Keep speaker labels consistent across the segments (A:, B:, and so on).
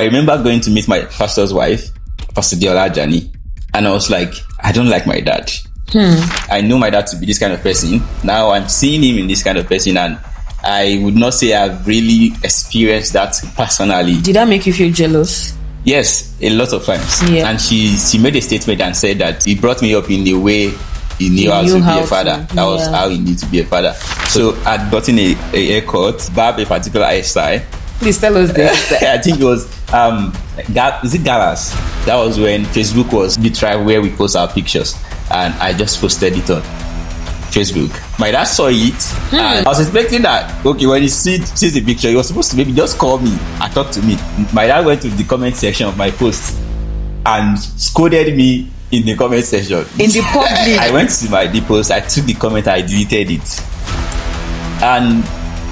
A: I remember going to meet my pastor's wife, Pastor Diola Jani, and I was like, I don't like my dad. I know my dad to be this kind of person. Now I'm seeing him in this kind of person, and I would not say I've really experienced that personally.
B: Did that make you feel jealous?
A: Yes, a lot of times.
B: Yeah.
A: And she made a statement and said that he brought me up in the way he knew how to be a father. That was how he knew to be a father. So I'd gotten a haircut, barb a particular hairstyle.
B: Please tell us this.
A: I think it was is it Galas? That was when Facebook was the tribe where we post our pictures, and I just posted it on Facebook. My dad saw it, and I was expecting that, okay, when he sees the picture, he was supposed to maybe just call me and talk to me. My dad went to the comment section of my post and scolded me in the comment section.
B: In the public.
A: I went to the post, I took the comment, I deleted it. And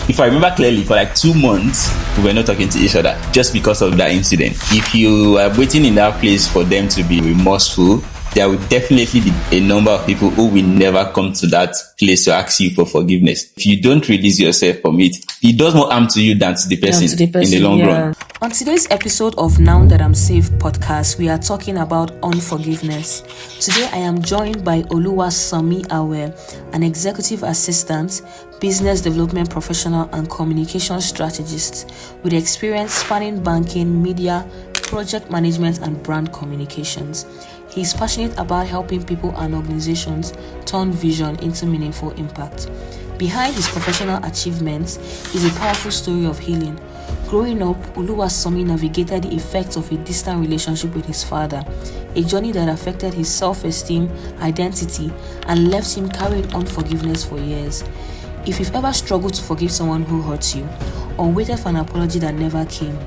A: if I remember clearly, for like 2 months, we were not talking to each other just because of that incident. If you are waiting in that place for them to be remorseful, there will definitely be a number of people who will never come to that place to ask you for forgiveness. If you don't release yourself from it, it does more harm to you than to the person, in the long run.
B: On today's episode of Now That I'm Safe podcast, we are talking about unforgiveness. Today I am joined by Oluwasanmi Awe, an executive assistant, business development professional and communication strategist with experience spanning banking, media, project management and brand communications. He is passionate about helping people and organizations turn vision into meaningful impact. Behind his professional achievements is a powerful story of healing. Growing up, Oluwasanmi navigated the effects of a distant relationship with his father, a journey that affected his self-esteem, identity, and left him carrying unforgiveness for years. If you've ever struggled to forgive someone who hurt you, or waited for an apology that never came,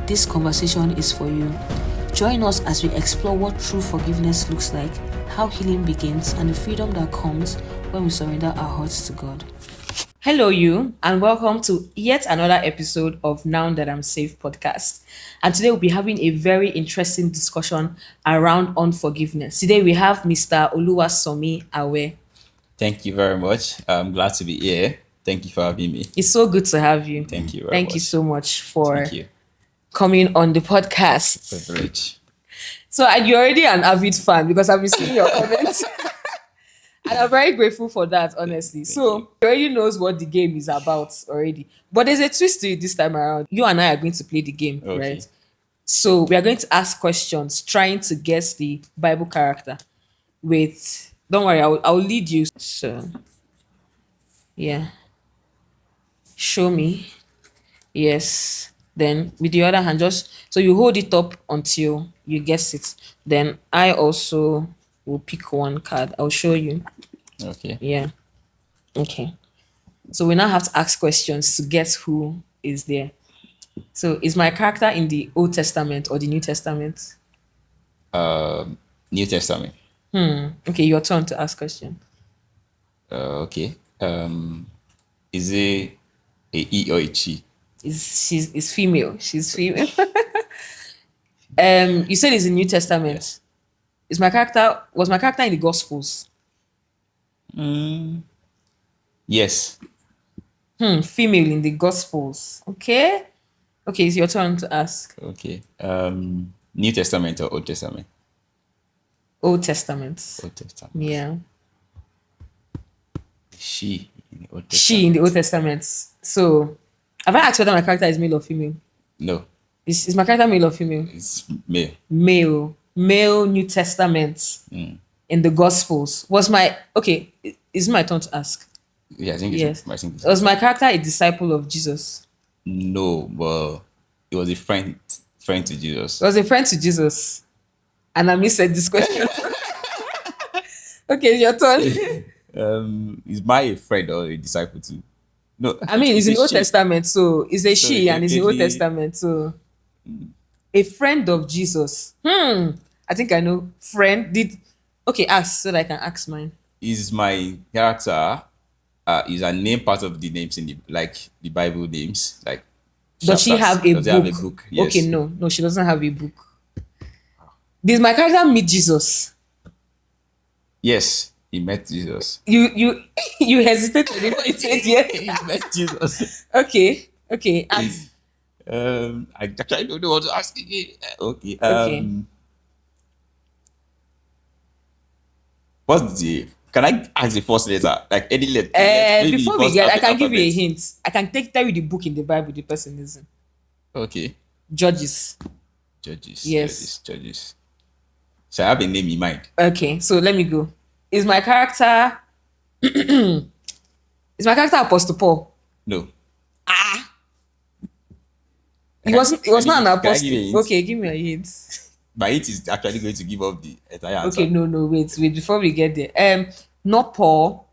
B: this conversation is for you. Join us as we explore what true forgiveness looks like, how healing begins, and the freedom that comes when we surrender our hearts to God. Hello, you, and welcome to yet another episode of Now That I'm Safe podcast. And today we'll be having a very interesting discussion around unforgiveness. Today we have Mr. Oluwasanmi Awe.
A: Thank you very much. I'm glad to be here. Thank you for having me.
B: It's so good to have you.
A: Thank you very much.
B: Thank you so much for
A: Thank you.
B: coming on the podcast.
A: Privilege.
B: So you're already an avid fan because I've been seeing your comments. And I'm very grateful for that, honestly. So he already knows what the game is about already. But there's a twist to it this time around. You and I are going to play the game, right? So we are going to ask questions, trying to guess the Bible character with... Don't worry, I'll lead you. So, yeah. Show me. Yes. Then with the other hand, so you hold it up until you guess it. Then I also will pick one card. I'll show you.
A: Okay.
B: Yeah. Okay. So we now have to ask questions to guess who is there. So is my character in the Old Testament or the New Testament?
A: New Testament.
B: Okay, your turn to ask question.
A: Okay. Is it a he or a she?
B: Is female. She's female. You said it's in New Testament. Yes. Was my character in the Gospels?
A: Yes.
B: Female in the Gospels. Okay, it's your turn to ask.
A: Okay. New Testament or Old Testament?
B: Old Testament.
A: Old Testament.
B: Yeah.
A: She in the Old Testament.
B: She in the Old Testament. So, have I asked whether my character is male or female?
A: No.
B: Is my character male or female?
A: It's male.
B: Male New Testament in the Gospels. Is my turn to ask?
A: Yeah, I think
B: yes.
A: I think
B: Was my character a disciple of Jesus?
A: No, but it was a friend to Jesus.
B: It was a friend to Jesus. And I missed this question. Okay, your turn.
A: Is my a friend or a disciple too? No.
B: I mean, it's in the Old Testament, so it's a she and it's in the Old Testament, so a friend of Jesus. I think I know. Friend ask so that I can ask mine.
A: Is my character is a name part of the names in the Bible names? Like,
B: does she have a book?
A: Have a book? Yes.
B: Okay, no, she doesn't have a book. Did my character meet Jesus?
A: Yes, he met Jesus.
B: You hesitated before you said yes.
A: He met Jesus.
B: Okay.
A: I actually don't know what to ask again. Okay.
B: Okay.
A: What's the? Can I ask the first letter? Like any letter? Maybe the
B: Before we
A: first
B: get, I can give you a
A: alphabet.
B: hint. I can tell you the book in the Bible the person is in.
A: Okay.
B: Judges.
A: Judges.
B: Yes.
A: Judges. So I have a name in mind.
B: Okay, so let me go. Is my character Apostle Paul?
A: No.
B: He wasn't. It was not an
A: Can I give
B: apostle.
A: you a hint?
B: Okay, give me a hint.
A: My hint is actually going to give up the entire answer.
B: Okay, no, wait. Before we get there, not Paul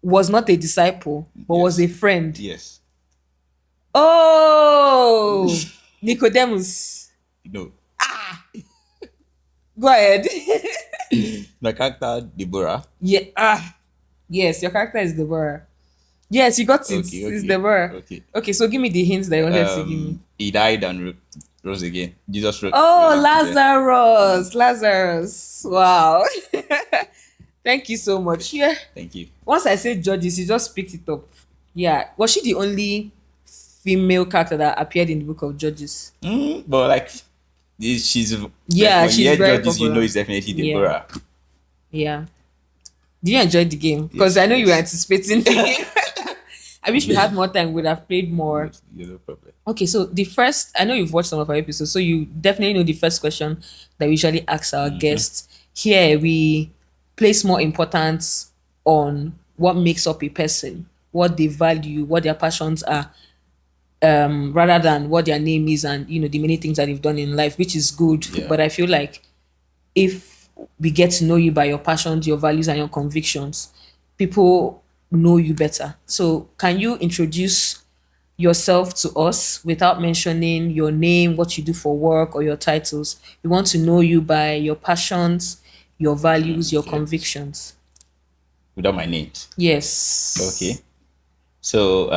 B: was not a disciple, but
A: Yes.
B: was a friend.
A: Yes.
B: Oh, Nicodemus.
A: No.
B: Go ahead.
A: My character Deborah.
B: Yeah. Yes, your character is Deborah. Yes, you got it.
A: Okay.
B: It's Deborah.
A: Okay.
B: Okay, so give me the hints that you wanted to give me.
A: He died and rose again. Jesus rose.
B: Oh,
A: rose again.
B: Lazarus. Wow. Thank you so much. Yeah.
A: Thank you.
B: Once I said Judges, you just picked it up. Yeah. Was she the only female character that appeared in the book of Judges?
A: But like, she's
B: Yeah,
A: when
B: she's
A: you hear
B: very
A: Judges,
B: popular.
A: you know it's definitely
B: Yeah.
A: Deborah.
B: Yeah. Did you enjoy the game? Because
A: Yes,
B: I know you were
A: yes.
B: anticipating the game. I wish we had more time, we would have played more.
A: No problem.
B: Okay, so the first, I know you've watched some of our episodes, so you definitely know the first question that we usually ask our guests. Here, we place more importance on what makes up a person, what they value, what their passions are, rather than what their name is and, the many things that they've done in life, which is good.
A: Yeah.
B: But I feel like if we get to know you by your passions, your values, and your convictions, people know you better. So, can you introduce yourself to us without mentioning your name, what you do for work, or your titles? We want to know you by your passions, your values, your
A: Okay.
B: convictions.
A: Without my name.
B: Yes.
A: Okay. So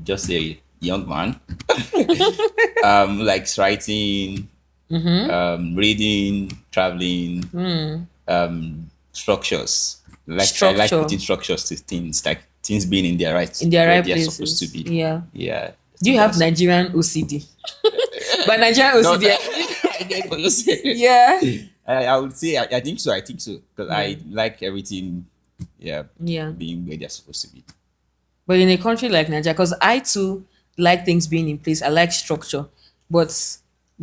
A: just a young man. Likes writing, reading, traveling, structures. I like
B: Structure.
A: putting structures to things, like things being in their right
B: In their
A: where
B: right
A: they're
B: places.
A: supposed to be.
B: Yeah.
A: Yeah.
B: Do you have Nigerian OCD? By Nigerian
A: No,
B: OCD,
A: yeah.
B: yeah.
A: I would say I think so. Because I like everything. Yeah.
B: Yeah.
A: Being where they're supposed to be.
B: But in a country like Nigeria, because I too like things being in place, I like structure. But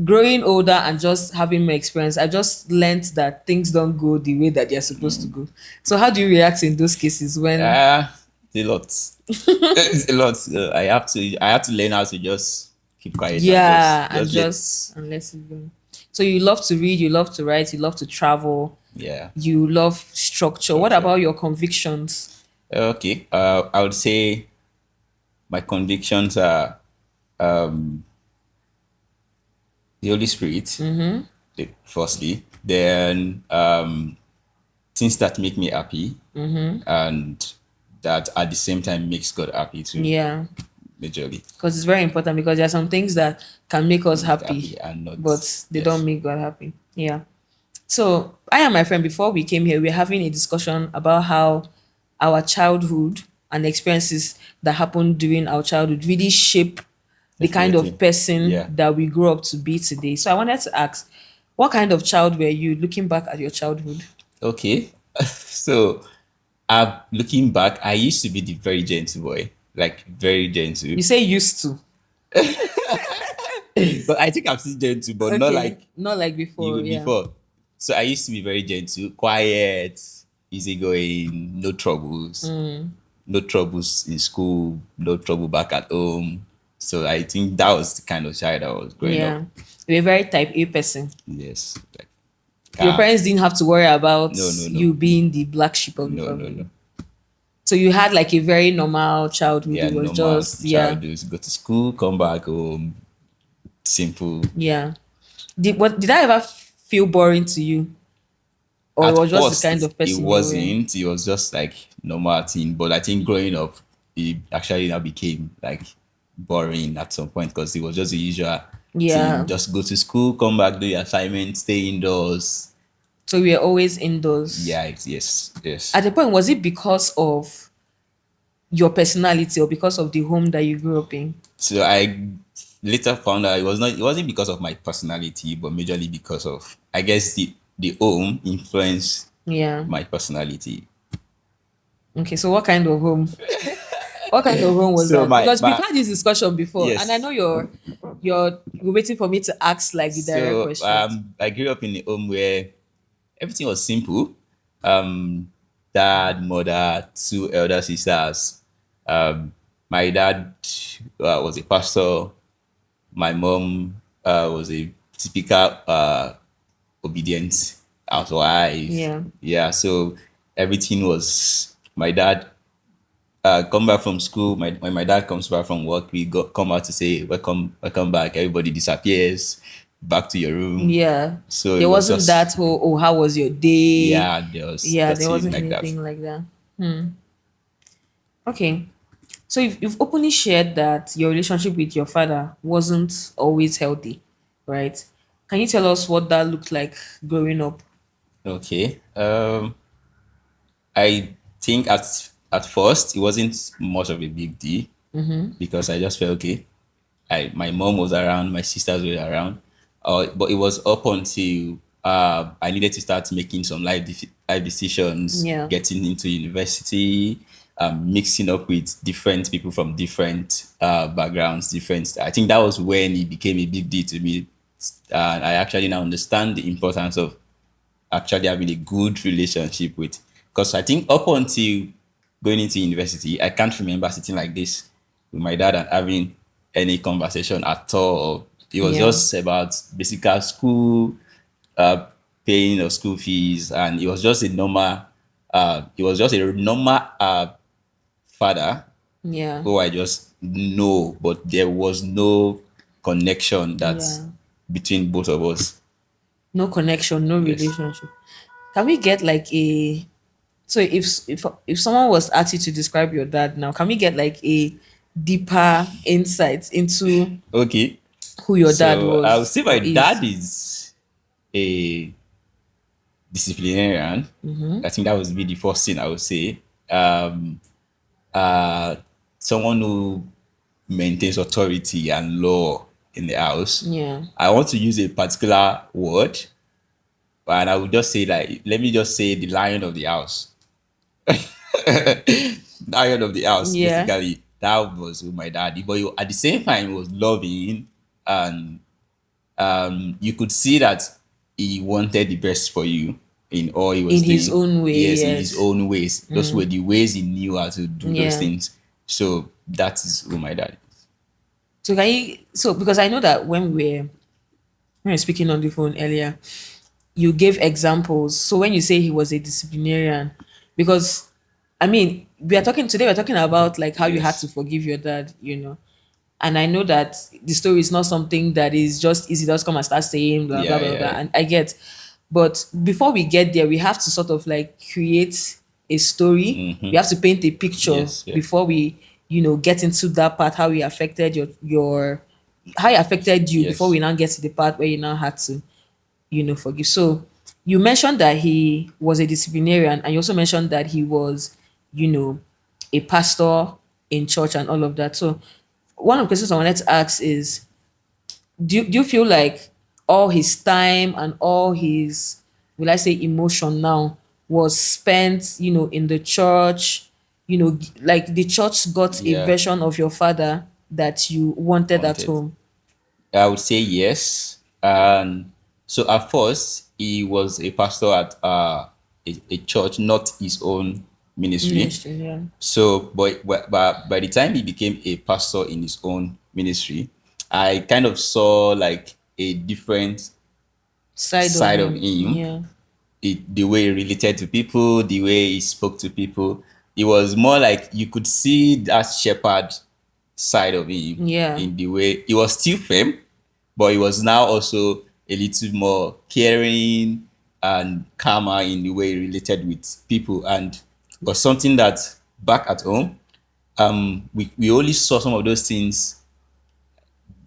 B: growing older and just having more experience, I just learned that things don't go the way that they're supposed to go. So how do you react in those cases when
A: It's a lot. It's a lot. I have to learn how to just keep quiet.
B: and
A: let-
B: just unless you go. So you love to read, you love to write, you love to travel,
A: yeah.
B: you love structure. What about your convictions?
A: Okay. I would say my convictions are the Holy Spirit. Firstly, then things that make me happy, and that at the same time makes God happy too.
B: Yeah.
A: Majorly.
B: Because it's very important, because there are some things that can make us happy,
A: and not,
B: but they
A: yes.
B: don't make God happy. Yeah. So I and my friend, before we came here, we were having a discussion about how our childhood and experiences that happened during our childhood really shape the kind of
A: Definitely.
B: person
A: Yeah.
B: that we grow up to be today. So I wanted to ask, what kind of child were you looking back at your childhood?
A: Okay. So looking back, I used to be the very gentle boy. Like very gentle.
B: You say used to.
A: But I think I'm still gentle, but not like
B: not like before.
A: you
B: Yeah.
A: before. So I used to be very gentle, quiet, easygoing, no troubles. No troubles in school, no trouble back at home. So I think that was the kind of child I was growing
B: Yeah.
A: up.
B: You're a very type A person.
A: Yes. Like,
B: Your parents didn't have to worry about
A: No.
B: you being the black sheep of the
A: no,
B: family.
A: no.
B: So you had like a very normal childhood.
A: Yeah,
B: It was
A: normal
B: just
A: childhood. Go to school, come back home. Simple.
B: yeah. Did I ever feel boring to you? Or
A: At
B: it was just
A: first,
B: the kind of person
A: it
B: you were?
A: wasn't. It was just like normal thing. But I think growing up, it actually now became like boring at some point, because it was just the usual
B: Yeah.
A: thing. Just go to school, come back, do your assignment, stay indoors.
B: So we were always indoors.
A: Yeah, yes.
B: At the point, was it because of your personality or because of the home that you grew up in?
A: So later found out it wasn't because of my personality, but majorly because of, I guess, the home influenced
B: Yeah.
A: my personality.
B: Okay, so what kind of home? What kind of home was
A: So
B: that?
A: my
B: Because we've
A: my
B: had this discussion before, and I know
A: yes.
B: you're waiting for me to ask like the direct
A: So
B: questions.
A: I grew up in a home where everything was simple. Dad, mother, two elder sisters. Um, my dad was a pastor. My mom was a typical obedient housewife.
B: Yeah.
A: Yeah, so everything was my dad. Come back from school. When my dad comes back from work, we come out to say welcome, welcome back. Everybody disappears back to your room.
B: Yeah.
A: So it
B: There
A: was
B: wasn't that
A: just,
B: whole, oh, how was your day?
A: yeah, there was
B: Yeah, there
A: nothing
B: wasn't
A: like that.
B: anything like that. Okay. So you've openly shared that your relationship with your father wasn't always healthy, right? Can you tell us what that looked like growing up?
A: Okay. I think at first it wasn't much of a big deal because I just felt okay. My mom was around, my sisters were around, but it was up until I needed to start making some life decisions,
B: Yeah.
A: getting into university, mixing up with different people from different backgrounds, different. I think that was when it became a big deal to me. And I actually now understand the importance of actually having a good relationship with. Because I think up until going into university, I can't remember sitting like this with my dad and having any conversation at all. It was
B: Yeah.
A: just about basic school, uh, paying of school fees, and it was just a normal. It was just a normal father
B: Yeah.
A: who I just know, but there was no connection that's
B: Yeah.
A: between both of us.
B: No connection, no
A: Yes.
B: relationship. Can we get like a so if someone was asked you to describe your dad now, can we get like a deeper insight into
A: Okay.
B: who your dad
A: So I would
B: was
A: say my
B: or is?
A: dad is a disciplinarian. I think that would be the first thing I would say. Um, uh, Someone who maintains authority and law in the house.
B: Yeah.
A: I want to use a particular word, and I would just say like, let me just say the lion of the house. Lion of the house,
B: Yeah.
A: basically. That was who my daddy, but at the same time, he was loving, and you could see that he wanted the best for you in all he was
B: In his
A: doing.
B: own way,
A: Yes, in his
B: yes.
A: own ways. Those were the ways he knew how to do those
B: Yeah.
A: things. So that is who my dad is.
B: So can you so because I know that when we were speaking on the phone earlier, you gave examples. So when you say he was a disciplinarian, because I mean, we're talking about like how you had to
A: Yes.
B: forgive your dad, you know. And I know that the story is not something that is just easy, just come and start saying blah blah
A: Yeah,
B: blah blah.
A: yeah.
B: And I get, but before we get there, we have to sort of like create a story. We have to paint a picture
A: Yes, yeah.
B: before we, get into that part, how he affected your how he affected you before we
A: Yes.
B: now get to the part where you now had to, forgive. So you mentioned that he was a disciplinarian, and you also mentioned that he was, you know, a pastor in church and all of that. So one of the questions I wanted to ask is, do you feel like all his time and all his, will I say, emotion now was spent, in the church, like the church got a
A: Yeah.
B: version of your father that you wanted at
A: Wanted.
B: home?
A: I would say yes. And so at first, he was a pastor at a church, not his own ministry.
B: Ministry, yeah.
A: So, but by the time he became a pastor in his own ministry, I kind of saw like a different
B: Side of
A: side of
B: him,
A: him.
B: yeah.
A: The way he related to people, the way he spoke to people. It was more like you could see that shepherd side of him
B: Yeah.
A: in the way he was still fame, but he was now also a little more caring and calmer in the way he related with people. And was something that back at home, we only saw some of those things,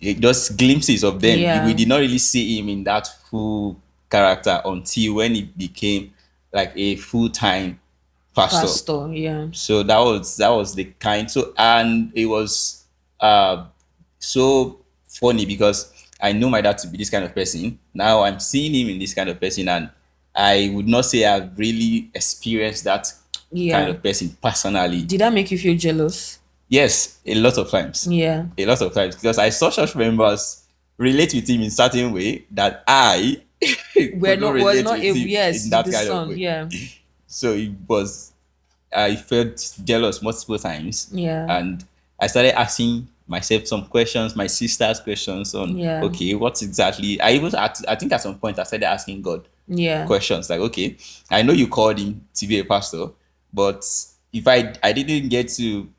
A: just glimpses of them. We
B: Yeah.
A: did not really see him in that full character until when he became like a full-time pastor.
B: Pastor, yeah.
A: So that was the kind. So and it was uh so funny because I know my dad to be this kind of person. Now I'm seeing him in this kind of person, and I would not say I've really experienced that kind
B: Yeah.
A: of person personally.
B: Did that make you feel jealous?
A: Yes, a lot of times.
B: Yeah.
A: A lot of times because I saw church members relate with him in certain way that I
B: We're
A: could not
B: not was
A: relate
B: not
A: with
B: able.
A: him in
B: Yes,
A: that
B: the
A: kind of
B: son.
A: way.
B: Yeah.
A: So it was, I felt jealous multiple times,
B: Yeah.
A: and I started asking myself some questions, my sister's questions on,
B: Yeah.
A: okay, what exactly? I think at some point I started asking God
B: Yeah.
A: questions like, okay, I know you called him to be a pastor, but if I didn't get to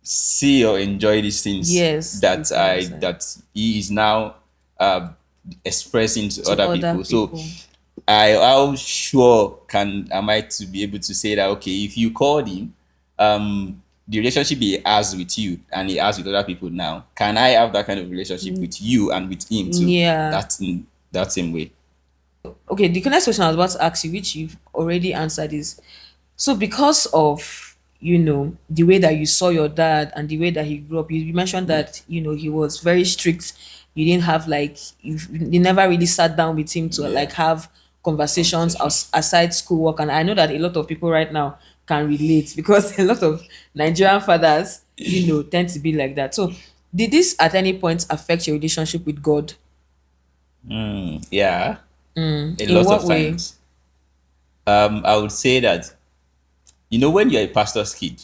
A: see or enjoy these things
B: Yes. This understand.
A: that he is now uh, expressing to
B: To
A: other
B: other
A: people. So
B: people.
A: how sure can am I to be able to say that, okay, if you called him, the relationship he has with you and he has with other people now, can I have that kind of relationship with you and with him too?
B: Yeah.
A: That's in that same way.
B: Okay, the next question I was about to ask you, which you've already answered, is so because of the way that you saw your dad and the way that he grew up, you mentioned that he was very strict. You didn't have like you never really sat down with him to
A: Yeah,
B: like have conversations
A: conversation.
B: aside schoolwork. And I know that a lot of people right now can relate because a lot of Nigerian fathers tend to be like that. So did this at any point affect your relationship with God?
A: Yeah, a
B: In
A: lot
B: what
A: of
B: way?
A: times. I would say that, when you're a pastor's kid,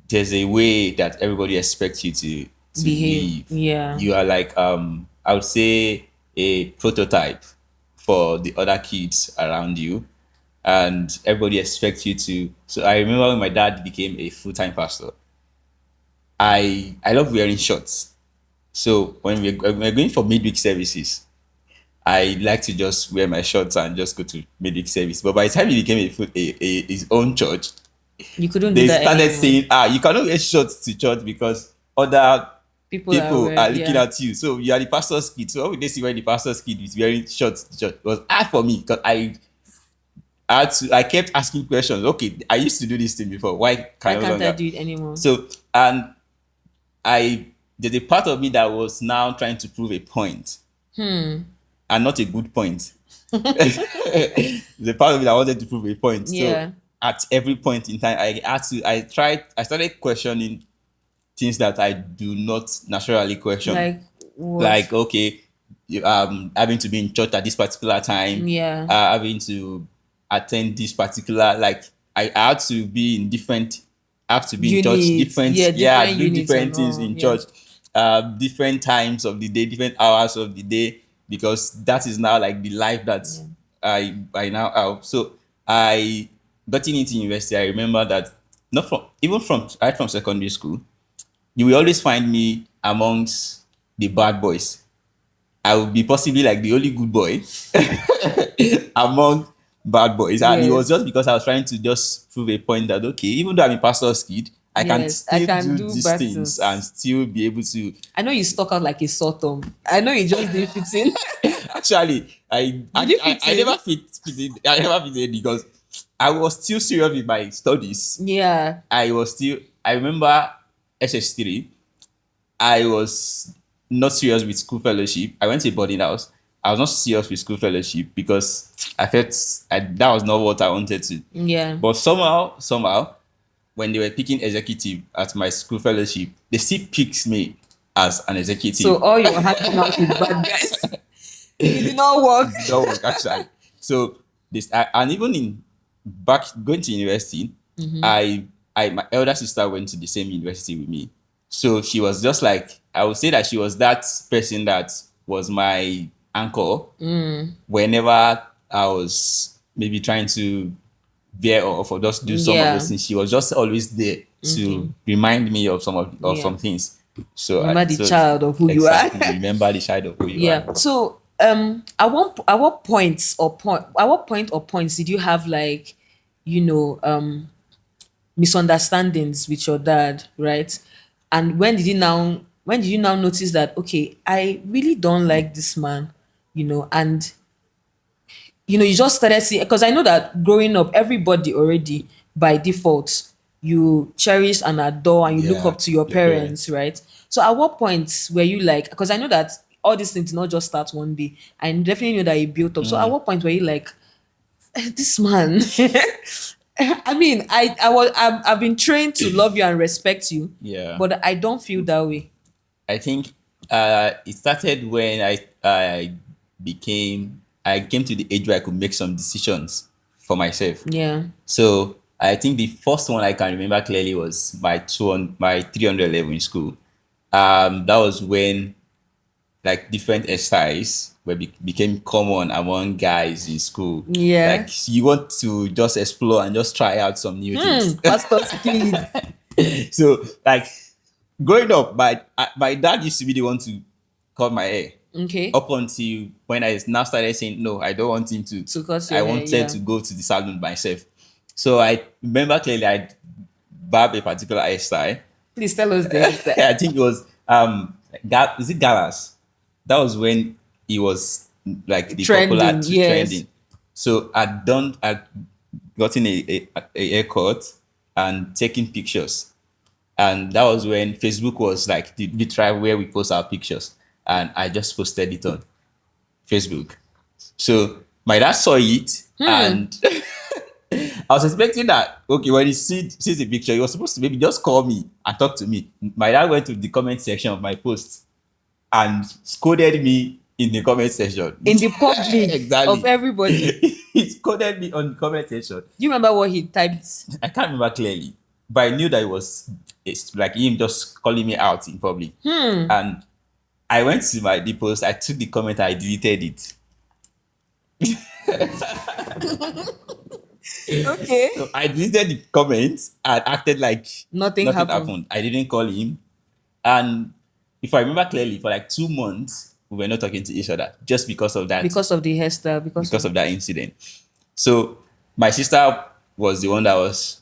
A: there's a way that everybody expects you to
B: Behave?
A: live.
B: Yeah.
A: You are like, I would say, a prototype for the other kids around you, and everybody expects you to. So I remember when my dad became a full-time pastor, I love wearing shorts. So when we're going for midweek services, I like to just wear my shorts and just go to midweek service. But by the time he became his own church,
B: You couldn't do
A: they
B: that
A: started
B: anymore.
A: saying, you cannot wear shorts to church because other
B: People are
A: people
B: aware.
A: are looking
B: Yeah.
A: at you. So you are the pastor's kid. So how would they see when the pastor's kid is wearing shorts to church? It was hard for me because I kept asking questions. Okay, I used to do this thing before. Why can
B: Why
A: I no
B: can't I
A: longer?
B: do it anymore?
A: So, and I there's a part of me that was now trying to prove a point, and not a good point. The part of me that wanted to prove a point. So
B: Yeah.
A: at every point in time, I started questioning things that I do not naturally question.
B: Like what?
A: Like, okay, having to be in church at this particular time,
B: Yeah.
A: having to attend this particular, like, I had to be in different, have to be in church,
B: Units.
A: different,
B: Yeah,
A: yeah,
B: different
A: do
B: units and
A: different things
B: all.
A: in
B: Yeah.
A: church, different times of the day, different hours of the day, because that is now like the life that
B: Yeah.
A: I now have. So I getting into university, I remember that not from even from right from secondary school, you will always find me amongst the bad boys. I would be possibly like the only good boy among bad boys. And it was
B: Yes.
A: just because I was trying to just prove a point that, okay, even though I'm a pastor's kid, I can
B: Yes. I
A: still
B: can
A: do
B: do
A: these things and
B: battles.
A: still be able to.
B: I know you stuck out like a sore thumb. I know you just didn't fit in.
A: Actually,
B: Did you fit
A: I never
B: in?
A: fit in. I never fit in because I was still serious with my studies.
B: Yeah.
A: I remember SS3. I was not serious with school fellowship. I went to a boarding house. I was not serious with school fellowship because I felt that was not what I wanted to.
B: Yeah.
A: But somehow, when they were picking executive at my school fellowship, they still picked me as an
B: So
A: executive.
B: all you were hanging out with bad guys. It did not work.
A: It did not work actually. So and even in back going to university, I my elder sister went to the same university with me. So she was just like, I would say that she was that person that was my anchor whenever I was maybe trying to veer off or just do some of those
B: Yeah.
A: things. She was just always there
B: Okay.
A: to remind me of
B: Yeah.
A: some things. So
B: Remember the
A: so
B: child of who you are.
A: exactly, remember the side of who you are.
B: Yeah. So at what point or points did you have like, you know, misunderstandings with your dad, right? And when did you now notice that, okay, I really don't like this man, and you just started seeing, because I know that growing up, everybody already by default, you cherish and adore and you look
A: Yeah.
B: up to your
A: Your
B: parents,
A: parents.
B: right? So at what point were you like, because I know that all these things did not just start one day. I definitely know that it built up. So at
A: Mm,
B: what point were you like, this man? I mean, I've been trained to love you and respect you,
A: yeah.
B: but I don't feel that way.
A: I think it started when I came to the age where I could make some decisions for myself.
B: Yeah.
A: So I think the first one I can remember clearly was my 300 level in school. That was when like different hairstyles became common among guys in school.
B: Yeah.
A: Like you want to just explore and just try out some new things.
B: Pastor's kid.
A: So like growing up, my dad used to be the one to cut my hair
B: Okay.
A: up until when I now started saying no, I don't want him to.
B: To cut
A: I
B: your hair,
A: wanted
B: yeah.
A: to go to the salon myself. So I remember clearly I barbed a particular hairstyle.
B: Please tell us the hairstyle.
A: I think it was is it Galas? That was when he was like the popular
B: Trending, yes.
A: trending. So I'd gotten a haircut and taking pictures. And that was when Facebook was like the tribe where we post our pictures. And I just posted it on Facebook. So my dad saw it and I was expecting that, okay, when he sees the picture, he was supposed to maybe just call me and talk to me. My dad went to the comment section of my post and scolded me in the comment section.
B: In the public
A: Exactly.
B: of everybody.
A: He scolded me on the comment section.
B: Do you remember what he typed?
A: I can't remember clearly, but I knew that it's like him just calling me out in public. And I went to the post, I took the comment, I deleted it.
B: Okay.
A: So I deleted the comments and acted like
B: Nothing happened.
A: I didn't call him. And if I remember clearly, for like 2 months, we were not talking to each other just because of that,
B: Because of the hairstyle,
A: because of that incident. So my sister was the one that was,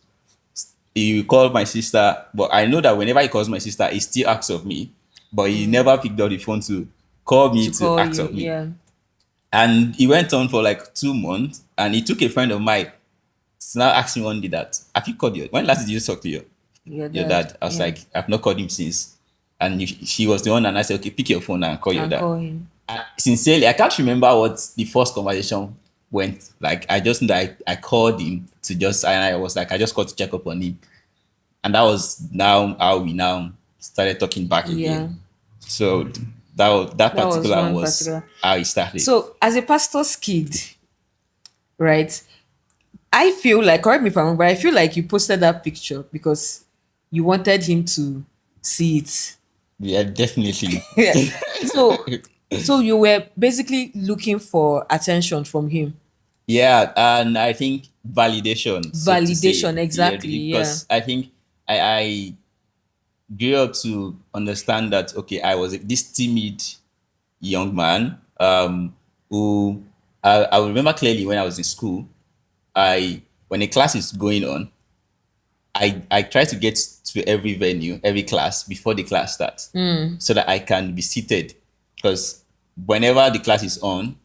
A: he called my sister, but I know that whenever he calls my sister, he still asks of me, but he never picked up the phone to call me to
B: call
A: ask
B: you,
A: of me.
B: yeah.
A: And he went on for like 2 months, and he took a friend of mine to now ask me one day that, have you called when last did you talk to your dad? I was
B: yeah.
A: like, I've not called him since. And she was the one, and I said, okay, pick your phone and call your
B: And
A: dad.
B: call him.
A: Sincerely, I can't remember what the first conversation went like. I just know that I called him to just, and I was like, I just called to check up on him. And that was now how we now started talking back
B: Yeah.
A: again. So that
B: was
A: particular
B: one
A: was
B: particular.
A: how it started.
B: So as a pastor's kid, right? I feel like, correct me if I'm wrong, but I feel like you posted that picture because you wanted him to see it.
A: Yeah, definitely.
B: Yeah. So you were basically looking for attention from him.
A: Yeah, and I think validation. So to say.
B: Validation, exactly. Yeah.
A: Because I think I grew up to understand that, okay, I was this timid young man who I remember clearly when I was in school. When a class is going on, I try to get to every venue, every class before the class starts, so that I can be seated. Because whenever the class is on,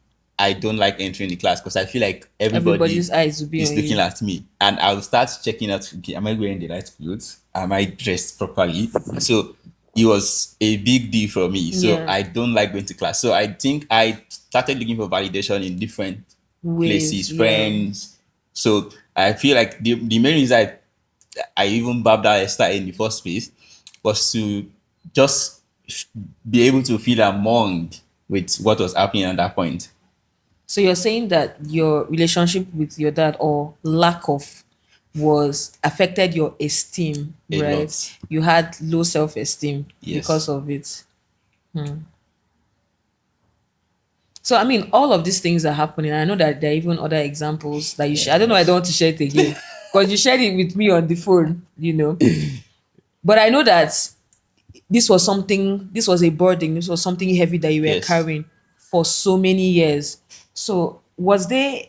A: I don't like entering the class because I feel like
B: Everybody's eyes will be
A: is
B: on
A: looking
B: you.
A: at me, and I'll start checking out. Okay, am I wearing the right clothes? Am I dressed properly? So it was a big deal for me. So
B: Yeah.
A: I don't like going to class. So I think I started looking for validation in different
B: Ways,
A: places,
B: yeah.
A: friends. So I feel like the main reason I even barbed that hairstyle in the first place was to just be able to feel among with what was happening at that point.
B: So you're saying that your relationship with your dad or lack of was affected your esteem,
A: A
B: right?
A: lot.
B: You had low self-esteem
A: Yes.
B: because of it. So I mean, all of these things are happening. I know that there are even other examples that you share. I don't know. I don't want to share it again because you shared it with me on the phone. But I know that this was something. This was a burden. This was something heavy that you were
A: Yes.
B: carrying for so many years. So was there?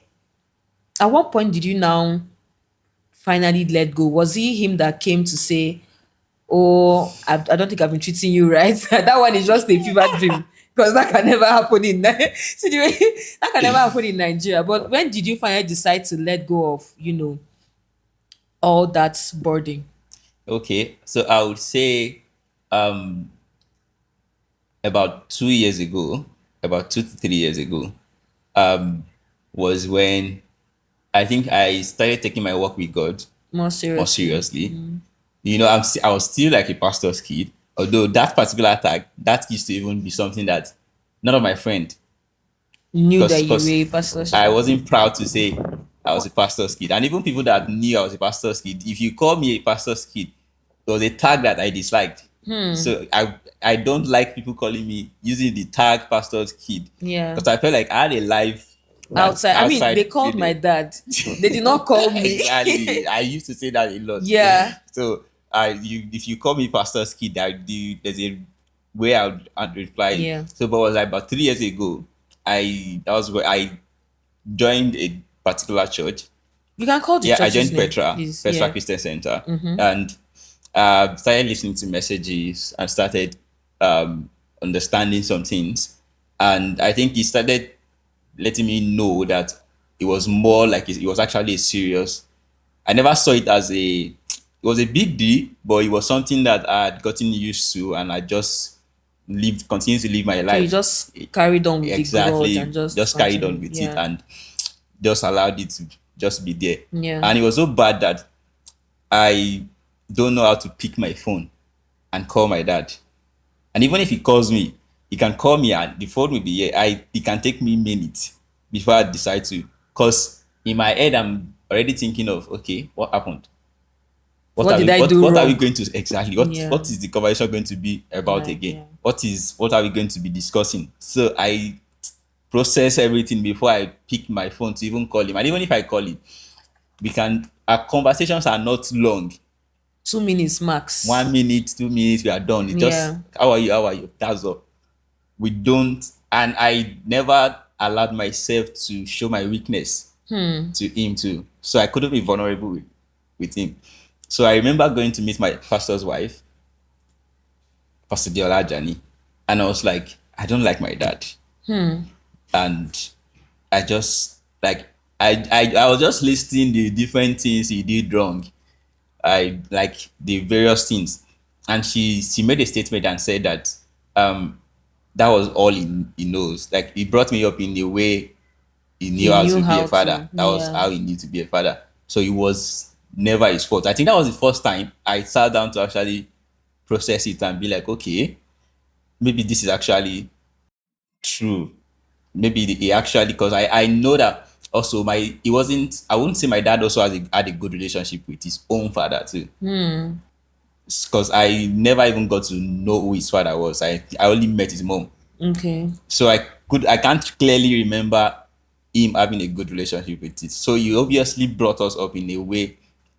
B: At what point did you now finally let go? Was he him that came to say, "Oh, I don't think I've been treating you right"? That one is just a fever dream because that can never happen in See the way- that can never happen in Nigeria. But when did you finally decide to let go of all that burden?
A: Okay, so I would say um about 2 years ago, about 2 to 3 years ago, um was when I think I started taking my walk with God
B: More
A: more
B: seriously.
A: seriously. I was still like a pastor's kid, although that particular tag that used to even be something that none of my friend,
B: Knew that you were
A: because
B: a pastor's
A: I
B: child.
A: wasn't proud to say I was a pastor's kid. And even people that knew I was a pastor's kid, if you call me a pastor's kid, there was a tag that I disliked. So I don't like people calling me using the tag pastor's kid
B: Yeah.
A: because I felt like I had a life that
B: Outside. I mean, they
A: outside
B: called my
A: faded.
B: dad. They did not call me.
A: Exactly. I used to say that a lot.
B: Yeah.
A: So if you call me pastor's kid, there's a way I'd reply.
B: Yeah.
A: So, but it was like about 3 years ago. That was where I joined a particular church.
B: You can call the
A: Yeah, I
B: church's
A: joined
B: name, please.
A: Petra
B: Yeah.
A: Christian Center, and started listening to messages and started understanding some things. And I think he started letting me know that it was more like it was actually a serious. I never saw it as it was a big deal, but it was something that I had gotten used to, and I just continued to live my
B: So you
A: life.
B: just carried on with the grudge and
A: Exactly,
B: just
A: just carried on
B: continued.
A: with it
B: Yeah.
A: and just allowed it to just be there.
B: Yeah.
A: And it was so bad that I don't know how to pick my phone and call my dad. And even if he calls me, he can call me and the phone will be here. It can take me minutes before I decide to. Because in my head, I'm already thinking of, okay, what happened?
B: What did I do
A: What are we
B: wrong?
A: going to exactly
B: Yeah.
A: what is the conversation going to be about
B: Like,
A: again?
B: yeah.
A: What are we going to be discussing? So I process everything before I pick my phone to even call him. And even if I call him, our conversations are not long.
B: 2 minutes max.
A: 1 minute, 2 minutes, we are done. It just
B: Yeah.
A: how are you? How are you? That's all. We don't, and I never allowed myself to show my weakness to him too. So I couldn't be vulnerable with him. So I remember going to meet my pastor's wife, Pastor Diola Jani, and I was like, I don't like my dad. And I just like I was just listing the different things he did wrong. I like the various things. And she made a statement and said that that was all he knows. Like he brought me up in the way he
B: He
A: knew how
B: knew
A: to be a
B: how
A: father.
B: to.
A: That was
B: Yeah.
A: how he knew to be a father. So it was never his fault. I think that was the first time I sat down to actually process it and be like, okay, maybe this is actually true. Maybe he actually, because I know that also he wasn't, I wouldn't say my dad also had a good relationship with his own father too. Because I never even got to know who his father was. I only met his mom.
B: Okay.
A: So I can't clearly remember him having a good relationship with it. So he obviously brought us up in a way,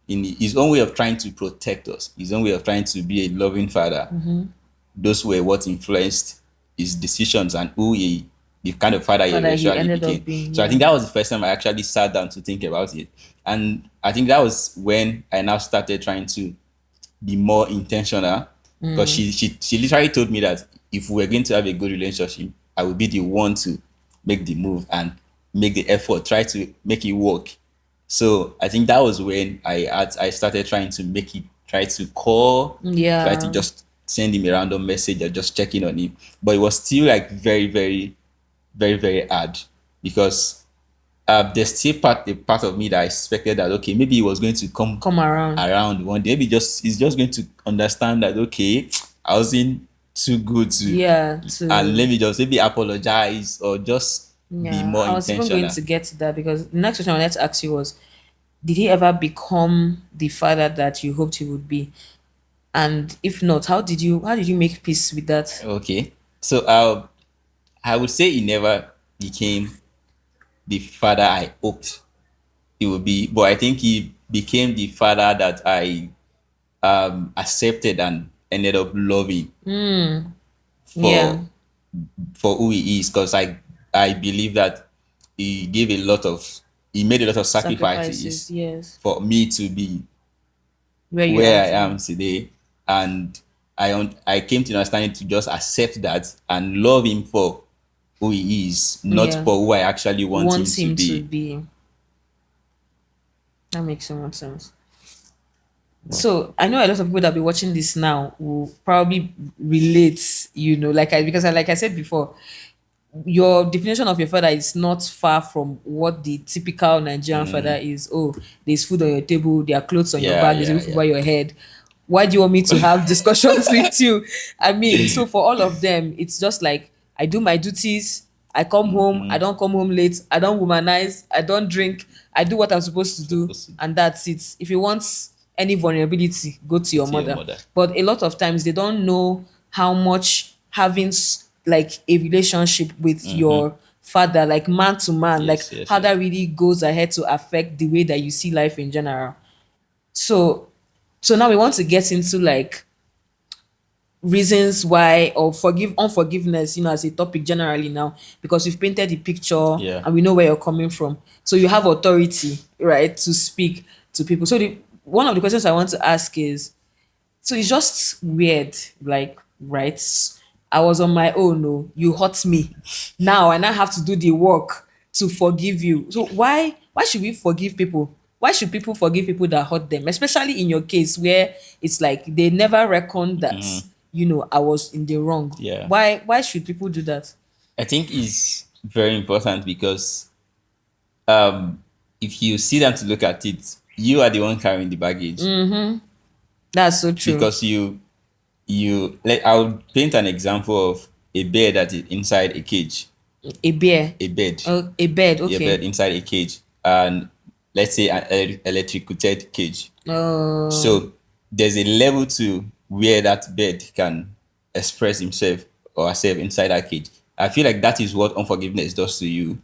A: in his own way of trying to protect us, his own way of trying to be a loving father. Those were what influenced his decisions and the kind of father he
B: Father he
A: eventually
B: ended up
A: became.
B: being.
A: So I
B: Yeah.
A: think that was the first time I actually sat down to think about it. And I think that was when I now started trying to be more intentional, because she literally told me that if we were going to have a good relationship, I would be the one to make the move and make the effort, try to make it work. So I think that was when I started trying to make it, try to call, try to
B: Yeah.
A: just send him a random message or just checking on him. But it was still like very, very, very, very hard, because there's still a part of me that I expected that okay, maybe he was going to come
B: Come around.
A: around one day. Maybe he's just going to understand that okay, I wasn't too good to,
B: Yeah.
A: and
B: To.
A: let me just maybe apologize or just be
B: Yeah.
A: more
B: I was even going
A: intentional.
B: to get to that because the next question I wanted to ask you was, did he ever become the father that you hoped he would be? And if not, how did you make peace with that?
A: Okay, so I would say he never became the father I hoped he would be, but I think he became the father that I accepted and ended up loving
B: Yeah.
A: for who he is, because I believe that he made a lot of
B: Sacrifices.
A: sacrifices
B: Yes.
A: for me to be
B: Where you are
A: where I
B: today.
A: am today. And I came to understand it to just accept that and love him for who he is, not
B: Yeah.
A: for who I actually want him
B: Wants
A: to
B: him to
A: be.
B: be. That makes so much sense. So I know a lot of people that be watching this now will probably relate, like I said before, your definition of your father is not far from what the typical Nigerian father is. Oh, there's food on your table, there are clothes on your
A: Yeah,
B: back, there's a
A: yeah,
B: roof
A: yeah.
B: over your head. Why do you want me to have discussions with you? I mean, so for all of them, it's just like I do my duties, I come home, I don't come home late, I don't womanize, I don't drink, I do what I'm supposed to do,
A: Supposed to
B: and that's it. If you want any vulnerability, go to
A: go
B: your
A: to your
B: mother.
A: mother.
B: But a lot of times they don't know how much having like a relationship with your father, like man to man, like
A: Yes, yes,
B: how
A: yes.
B: that really goes ahead to affect the way that you see life in general. So so now we want to get into like reasons why, or forgive unforgiveness, as a topic generally now, because we've painted the picture
A: Yeah.
B: and we know where you're coming from. So you have authority, right, to speak to people. So one of the questions I want to ask is, so it's just weird, like, right? I was on my own, no, you hurt me. Now I now have to do the work to forgive you. So why should we forgive people? Why should people forgive people that hurt them? Especially in your case where it's like they never reckoned that, I was in the wrong.
A: Yeah.
B: Why should people do that?
A: I think it's very important because um if you sit down to look at it, you are the one carrying the baggage.
B: That's so true.
A: Because you like, I'll paint an example of a bear that is inside a cage.
B: A bear.
A: A bed.
B: Oh, a bed,
A: A bed
B: okay.
A: inside a cage, and let's say an electrocuted cage.
B: Oh,
A: So there's a level to where that bird can express himself or herself inside that cage. I feel like that is what unforgiveness does to you,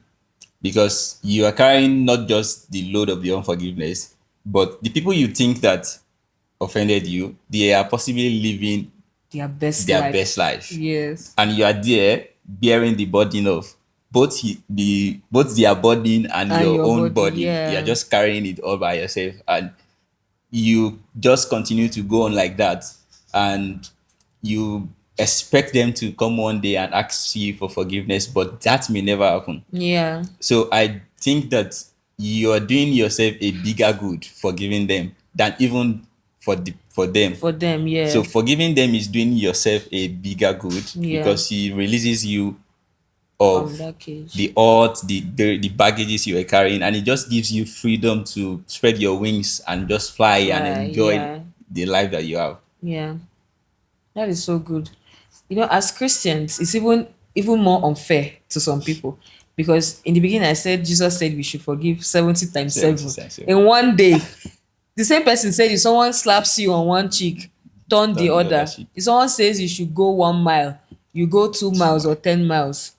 A: because you are carrying not just the load of the unforgiveness, but the people you think that offended you, they are possibly living
B: their best
A: their best
B: life.
A: life,
B: Yes.
A: and you are there bearing the burden of both their burden and
B: And
A: your
B: your
A: own
B: body,
A: burden. You are
B: yeah.
A: just carrying it all by yourself, and you just continue to go on like that, and you expect them to come one day and ask you for forgiveness, but that may never happen.
B: Yeah.
A: So I think that you are doing yourself a bigger good forgiving them than even for them.
B: For them,
A: So
B: yeah.
A: forgiving them is doing yourself a bigger good,
B: Yeah.
A: because he releases you
B: From
A: of
B: that cage.
A: the odds, the baggages you were carrying, and it just gives you freedom to spread your wings and just fly and
B: Fly,
A: enjoy
B: yeah.
A: the life that you have.
B: Yeah. That is so good. As Christians, it's even more unfair to some people. Because in the beginning I said Jesus said we should forgive 70 times
A: 70
B: 7
A: times 7.
B: in one day. The same person said if someone slaps you on one cheek, turn the
A: Turn the other
B: other.
A: cheek.
B: If someone says you should go 1 mile, you go 2 miles or 10 miles.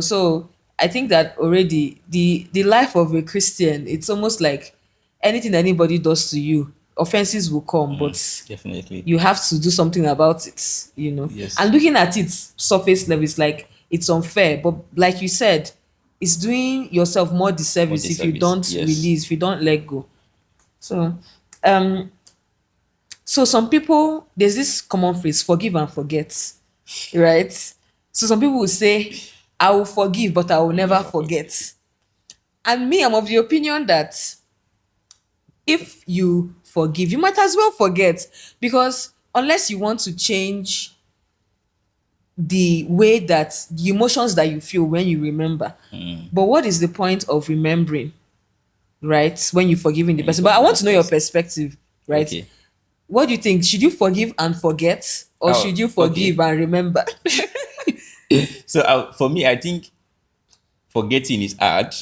B: So I think that already the life of a Christian, it's almost like anything anybody does to you, offenses will come, but
A: Definitely.
B: you have to do something about it.
A: Yes.
B: And looking at it surface level, it's like it's unfair. But like you said, it's doing yourself more
A: More
B: disservice if you
A: disservice.
B: don't
A: Yes.
B: release, if you don't let go. So, um, so some people, there's this common phrase, forgive and forget, right? So some people will say, I will forgive, but I will never
A: Never forget.
B: forget. And me, I'm of the opinion that if you forgive, you might as well forget, because unless you want to change the way that the emotions that you feel when you remember. But what is the point of remembering, right? When you're forgiving the
A: When you
B: person. But I
A: forgive
B: want
A: the
B: to know your
A: person.
B: perspective, right?
A: Okay.
B: What do you think? Should you forgive and forget, or
A: Oh,
B: should you forgive
A: okay.
B: and remember?
A: So for me, I think forgetting is hard,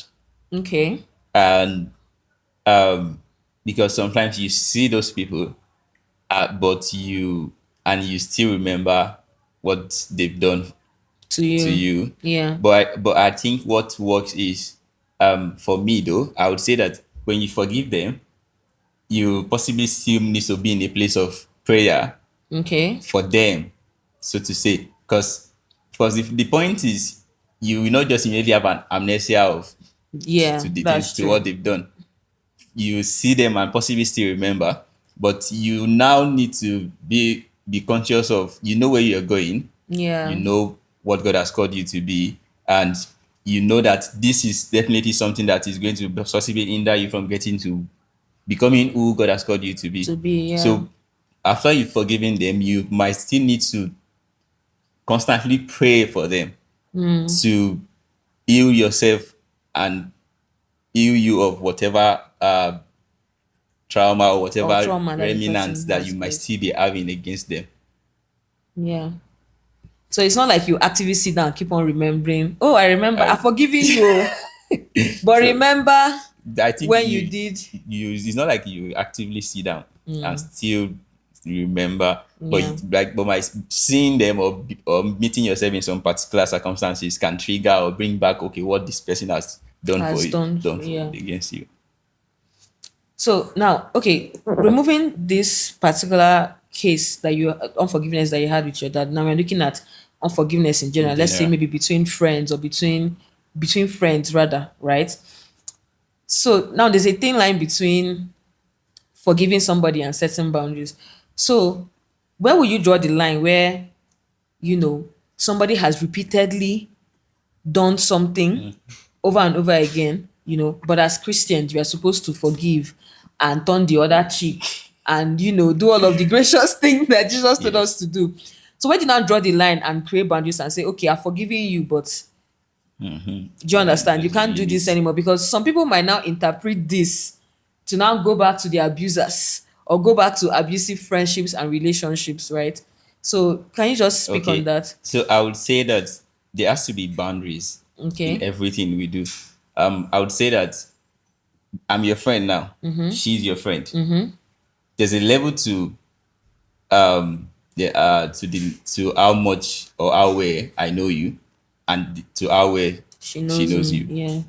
B: Okay.
A: and because sometimes you see those people, but you still remember what they've done
B: To
A: to
B: you.
A: you.
B: Yeah.
A: But I think what works is, for me though, I would say that when you forgive them, you possibly still need to be in a place of prayer
B: Okay.
A: for them, so to say, because if the point is, you will not just immediately have an amnesia of
B: Yeah,
A: to the things,
B: that's
A: to
B: true.
A: what they've done. You see them and possibly still remember, but you now need to be conscious of, where you're going, you
B: Yeah.
A: know what God has called you to be, and you know that this is definitely something that is going to possibly hinder you from getting to becoming who God has called you to be.
B: To be, yeah.
A: So after you've forgiven them, you might still need to constantly pray for them to heal yourself and heal you of whatever trauma or
B: Or
A: whatever
B: trauma that the
A: remnants
B: person
A: that
B: has
A: you might
B: placed.
A: still be having against them.
B: Yeah. So it's not like you actively sit down and keep on remembering, oh, I remember, I've
A: I,
B: forgiven you. Oh. But
A: so
B: remember
A: I think
B: when you did.
A: it's not like you actively sit down and
B: Mm,
A: still remember, but
B: yeah.
A: but my seeing them or meeting yourself in some particular circumstances can trigger or bring back, okay, what this person has done for
B: Has
A: you,
B: done.
A: done for
B: Yeah.
A: against you.
B: So now, okay, removing this particular case that you unforgiveness that you had with your dad. Now we're looking at unforgiveness in
A: In
B: general. Let's say
A: general.
B: maybe between friends or between friends rather, right? So now there's a thin line between forgiving somebody and setting boundaries. So where will you draw the line where somebody has repeatedly done something over and over again, but as Christians, we are supposed to forgive and turn the other cheek and, do all of the gracious things that Jesus told us
A: Yes.
B: to do. So where do you now draw the line and create boundaries and say, okay, I've forgiven you, but do you understand? You
A: There's a
B: can't do this
A: limit.
B: anymore because some people might now interpret this to now go back to the abusers or go back to abusive friendships and relationships, right? So can you just speak on
A: Okay.
B: that?
A: So I would say that there has to be boundaries in
B: Okay.
A: everything we do. I would say that I'm your friend now. She's your friend. There's a level to to how much or how well I know you, and to how well
B: She
A: she
B: knows
A: knows
B: me.
A: you.
B: Yeah.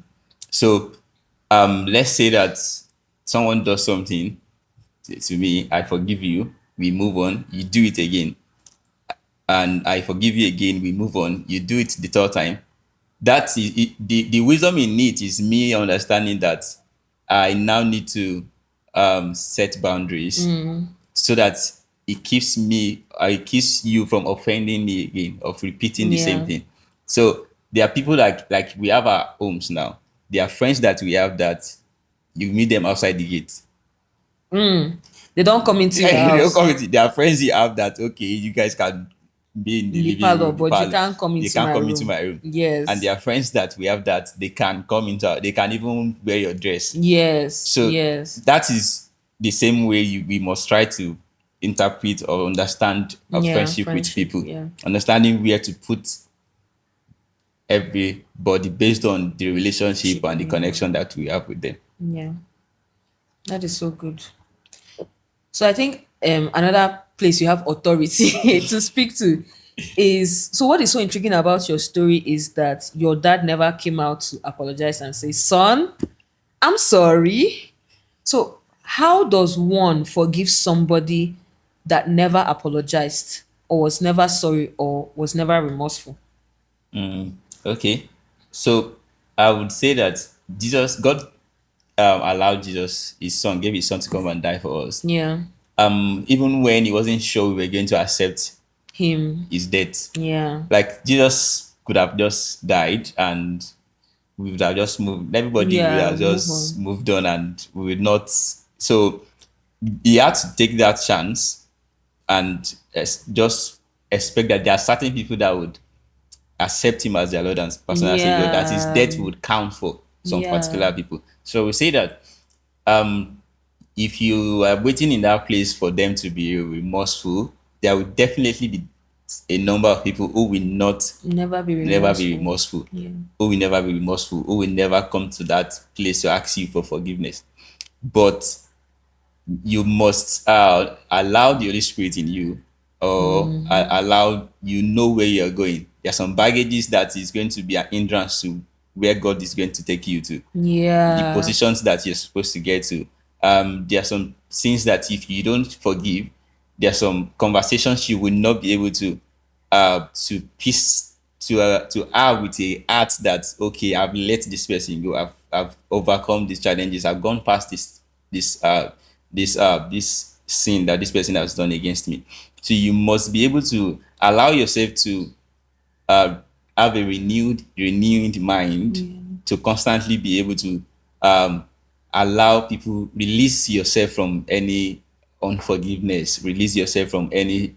A: So let's say that someone does something to me, I forgive you, we move on, you do it again, and I forgive you again, we move on, you do it the third time. That is it, the wisdom in it is me understanding that I now need to set boundaries so that it keeps you from offending me again, of repeating the same
B: Yeah.
A: thing. So there are people like we have our homes now. There are friends that we have that you meet them outside the gate.
B: They don't come into your
A: They don't
B: house
A: come with it. There are friends you have that, okay, you guys can be in the
B: in the
A: living
B: parlor,
A: room, the
B: but you
A: parlor.
B: can't come
A: They
B: into
A: can't
B: my
A: come into
B: room.
A: my room. And
B: Yes.
A: there are friends that we have that they can come into they can even wear your dress.
B: Yes.
A: So
B: Yes.
A: that is the same way we must try to interpret or understand a
B: Yeah.
A: friendship with
B: Friendship.
A: people.
B: Yeah.
A: Understanding where to put everybody based on the relationship
B: Ship
A: and the
B: and
A: connection that we have with them.
B: yeah. That is so good. So I think another place you have authority to speak to is, so what is so intriguing about your story is that your dad never came out to apologize and say, son, I'm sorry. So how does one forgive somebody that never apologized or was never sorry or was never remorseful?
A: Okay. So I would say that God allowed Jesus, his son, gave his son to come and die for us.
B: Yeah.
A: Even when he wasn't sure we were going to accept
B: Him.
A: his death.
B: Yeah.
A: Like Jesus could have just died and we would have just moved. Everybody would
B: Yeah.
A: have
B: Move
A: just
B: on.
A: moved on and we would not. So he had to take that chance and just expect that there are certain people that would accept him as their Lord and personal Savior, that his
B: Yeah.
A: death would count for some
B: Yeah.
A: particular people. So we say that if you are waiting in that place for them to be remorseful, there will definitely be a number of people who will
B: Never be
A: never be
B: remorseful.
A: remorseful,
B: Yeah.
A: who will never be remorseful, who will never come to that place to ask you for forgiveness. But you must allow the Holy Spirit in you, or allow where you're going. There are some baggages that is going to be an hindrance to where God is going to take you to, the
B: Yeah.
A: positions that you're supposed to get to. There are some things that if you don't forgive, there are some conversations you will not be able to have with a heart that, okay, I've let this person go, I've overcome these challenges, I've gone past this this sin that this person has done against me. So you must be able to allow yourself to uh, have a renewed mind to constantly be able to um, allow people, release yourself from any unforgiveness, release yourself from any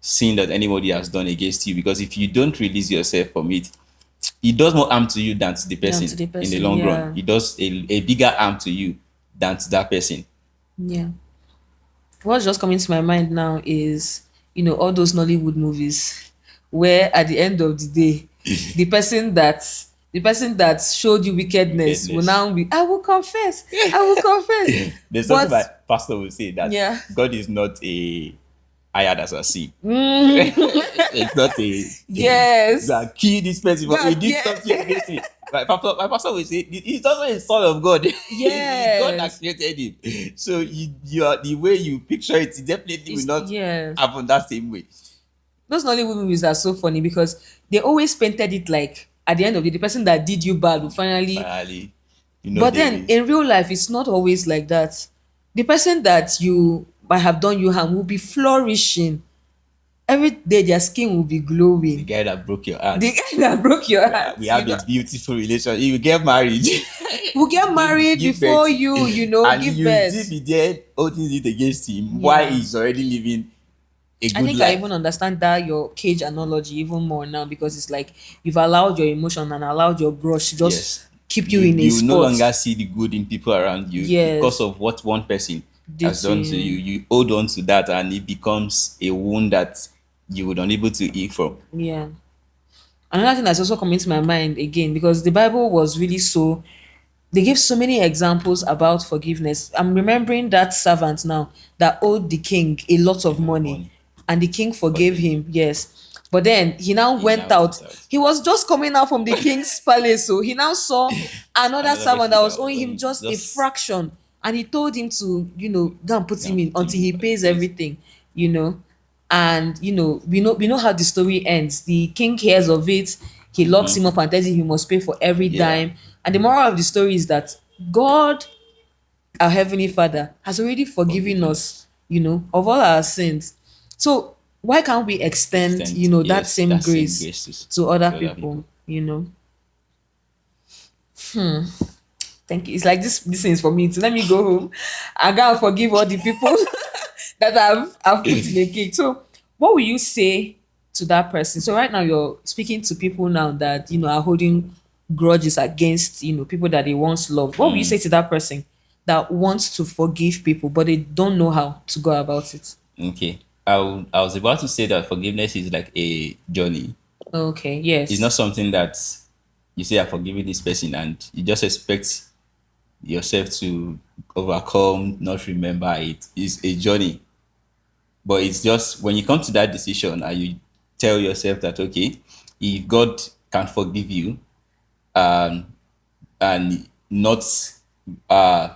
A: sin that anybody has done against you. Because if you don't release yourself from it, it does more harm to you than to the
B: Yeah, to
A: person
B: the
A: in the
B: person.
A: long run.
B: Yeah.
A: It does a bigger harm to you than to that person.
B: Yeah. What's just coming to my mind now is, all those Nollywood movies where at the end of the day, the person that showed you wickedness will
A: Wickedness.
B: now be, I will confess, I will confess.
A: There's something
B: But
A: my pastor will say that
B: yeah.
A: God is not a hired assassin.
B: Mm,
A: It's not a
B: yes.
A: that kill this person, but he
B: God,
A: did
B: yeah.
A: something against me. My pastor will say he's also a son of God. It's God that
B: Yes.
A: created him. So you are the way you picture it, it definitely will
B: It's,
A: not
B: yes.
A: happen that same way.
B: Those Nollywood movies are so funny because they always painted it like at the end of the day, the person that did you bad will finally.
A: Finally,
B: But
A: there
B: then
A: is
B: in real life, it's not always like that. The person that you might have done you harm will be flourishing. Every day their skin will be
A: the
B: glowing.
A: guy that broke your heart.
B: The guy that broke your
A: We
B: heart,
A: have a beautiful relationship. You get married,
B: will get married
A: give
B: before
A: birth,
B: you,
A: and
B: give
A: you still
B: birth.
A: be there holding it against him while
B: Yeah.
A: he's already living a
B: I
A: good
B: think I
A: life.
B: even understand that your cage analogy even more now because it's like you've allowed your emotion and allowed your grudge to just
A: Yes,
B: keep you
A: you
B: in a
A: you no
B: spot.
A: longer see the good in people around you because
B: Yes.
A: of what one person
B: Did
A: has done to
B: to
A: you. You hold on to that, and it becomes a wound that you would unable to heal from.
B: yeah. Another thing that's also coming to my mind again, because the Bible was really so, they give so many examples about forgiveness. I'm remembering that servant now that owed the king a lot
A: A
B: of
A: lot of
B: money,
A: money
B: and the king
A: for
B: forgave
A: them.
B: him. Yes. But then he now
A: He
B: went
A: now
B: out.
A: went out.
B: He was just coming out from the king's palace. So he now saw another
A: Another
B: servant
A: person
B: that
A: that
B: was
A: was
B: owing him
A: only
B: just a
A: just
B: fraction. And he told him to, go and put him
A: gonna
B: in
A: put
B: until
A: him
B: he
A: on the
B: pays
A: place.
B: everything, you know. And we know how the story ends. The king hears of it, he locks him up and tells him he must pay for every
A: Yeah,
B: dime. And the moral of the story is that God, our heavenly Father, has already forgiven
A: forgiving
B: us,
A: us.
B: of all our sins. So why can't we extend,
A: Extend,
B: that
A: yes,
B: same
A: that same
B: grace
A: grace
B: to other
A: to other
B: people?
A: people.
B: Thank you. It's like this thing is for me. So let me go home. I gotta forgive all the people that I've put in a cake. So what will you say to that person? So right now you're speaking to people now that are holding grudges against people that they once loved. What will you say to that person that wants to forgive people but they don't know how to go about it?
A: Okay, I was about to say that forgiveness is like a journey.
B: Okay,
A: It's not
B: yes.
A: something that you say, I'm forgiving this person, and you just expect yourself to overcome, not remember it. It's a journey. But it's just when you come to that decision and you tell yourself that, okay, if God can forgive you, and not uh,